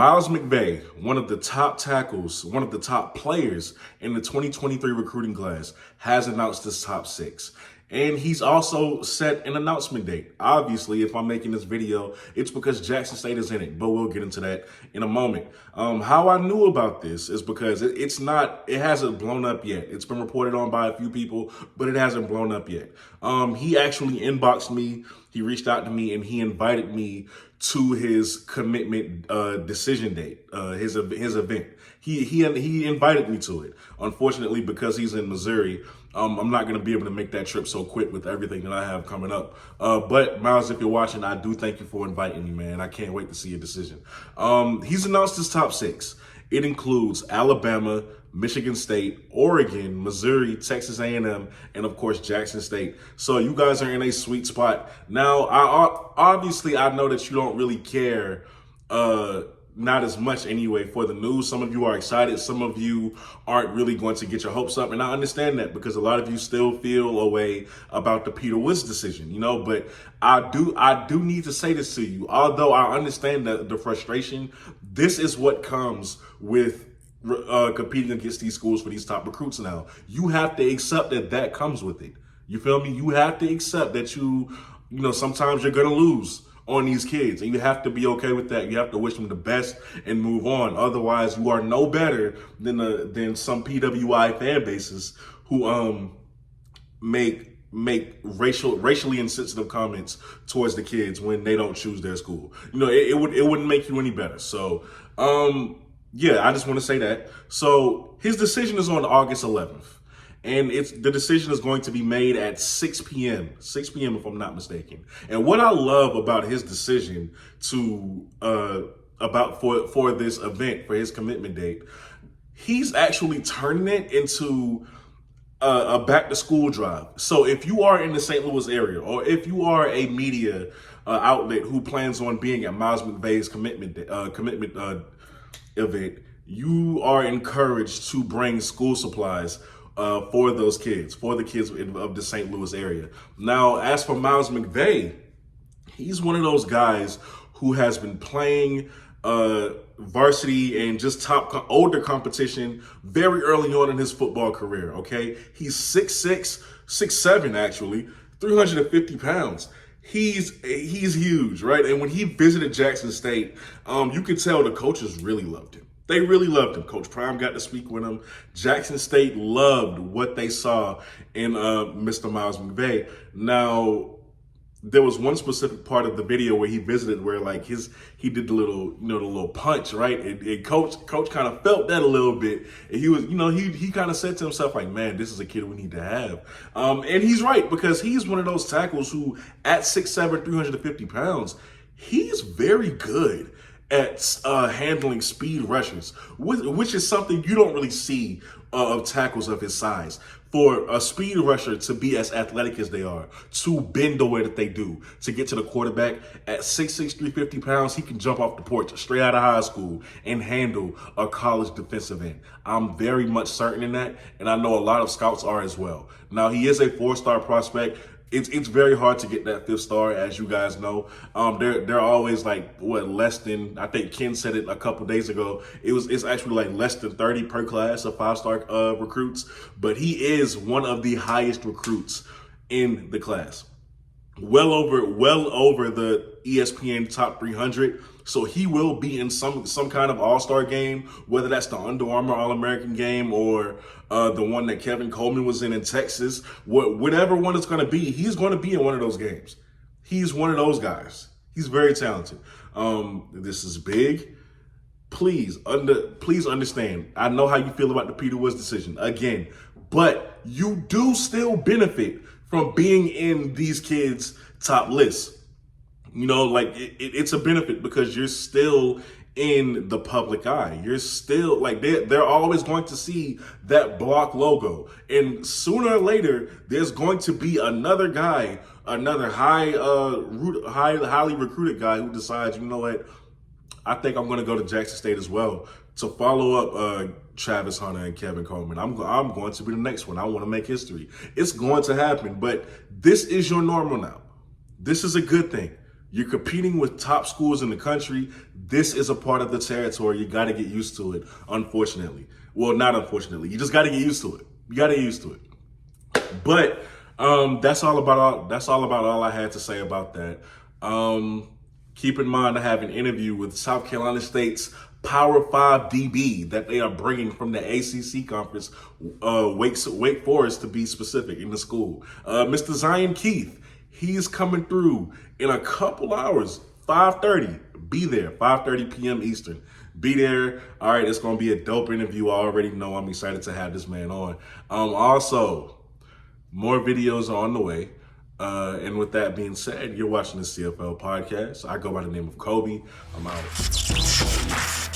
Miles Mcvay, one of the top tackles, one of the top players in the 2023 recruiting class, has announced his top 6. And he's also set an announcement date. Obviously, if I'm making this video, it's because Jackson State is in it, but we'll get into that in a moment. How I knew about this is because it hasn't blown up yet. It's been reported on by a few people, but it hasn't blown up yet. He actually inboxed me, he reached out to me, and he invited me to his commitment decision date, his event. He invited me to it. Unfortunately, because he's in Missouri, I'm not going to be able to make that trip so quick with everything that I have coming up. But Miles, if you're watching, I do thank you for inviting me, man. I can't wait to see your decision. He's announced his top 6. It includes Alabama, Michigan State, Oregon, Missouri, Texas A&M, and of course Jackson State. So you guys are in a sweet spot. Now, obviously I know that you don't really care, not as much anyway, for the news. Some of you are excited. Some of you aren't really going to get your hopes up. And I understand that because a lot of you still feel a way about the Peter Woods decision, but I do need to say this to you. Although I understand the frustration, this is what comes with competing against these schools for these top recruits now. You have to accept that comes with it. You feel me? You have to accept that sometimes you're going to lose on these kids, and you have to be okay with that. You have to wish them the best and move on. Otherwise, you are no better than some PWI fan bases who make racially insensitive comments towards the kids when they don't choose their school. It wouldn't make you any better. So yeah, I just want to say that. So his decision is on August 11th. And the decision is going to be made at 6 p.m. 6 p.m. if I'm not mistaken. And what I love about his decision for this event, for his commitment date, he's actually turning it into a back to school drive. So if you are in the St. Louis area, or if you are a media outlet who plans on being at Miles Mcvay's commitment event, you are encouraged to bring school supplies for those kids, for the kids of the St. Louis area. Now, as for Miles Mcvay, he's one of those guys who has been playing varsity and just older competition very early on in his football career, okay? He's 6'6", 6'7", actually, 350 pounds. He's huge, right? And when he visited Jackson State, you could tell the coaches really loved him. They really loved him. Coach Prime got to speak with him. Jackson State loved what they saw in Mr. Miles Mcvay. Now, there was one specific part of the video where he visited where he did the little punch, right? And coach kind of felt that a little bit. And he was, he kind of said to himself like, man, this is a kid we need to have. And he's right, because he's one of those tackles who at 6'7", 350 pounds, he's very good at handling speed rushes, which is something you don't really see of tackles of his size. For a speed rusher to be as athletic as they are, to bend the way that they do, to get to the quarterback at 6'6", 350 pounds, he can jump off the porch straight out of high school and handle a college defensive end. I'm very much certain in that, and I know a lot of scouts are as well. Now, he is a 4-star prospect. It's very hard to get that 5th star, as you guys know. They're always less than, I think Ken said it a couple days ago. It's actually less than 30 per class of 5-star recruits, but he is one of the highest recruits in the class. Well over the ESPN top 300. So he will be in some kind of all-star game, whether that's the Under Armour All-American game or the one that Kevin Coleman was in Texas. Whatever one it's going to be, he's going to be in one of those games. He's one of those guys. He's very talented. This is big. Please understand. I know how you feel about the Peter Woods decision again, but you do still benefit from being in these kids' top lists. It's a benefit because you're still in the public eye. You're still they're always going to see that block logo. And sooner or later, there's going to be another guy, another highly recruited guy who decides, you know what, I think I'm going to go to Jackson State as well to follow up Travis Hunter and Kevin Coleman. I'm going to be the next one. I want to make history. It's going to happen, but this is your normal now. This is a good thing. You're competing with top schools in the country. This is a part of the territory. You got to get used to it, unfortunately. Well, not unfortunately. You just got to get used to it. You got to get used to it. But that's all about all I had to say about that. Keep in mind, I have an interview with South Carolina State's Power 5 DB that they are bringing from the ACC conference, Wake Forest to be specific, in the school. Mr. Zion Keith, he's coming through in a couple hours, 5:30. Be there, 5:30 p.m. Eastern. Be there. All right, it's going to be a dope interview. I already know. I'm excited to have this man on. Also, more videos are on the way. And with that being said, you're watching the CFL podcast. I go by the name of Kobe. I'm out.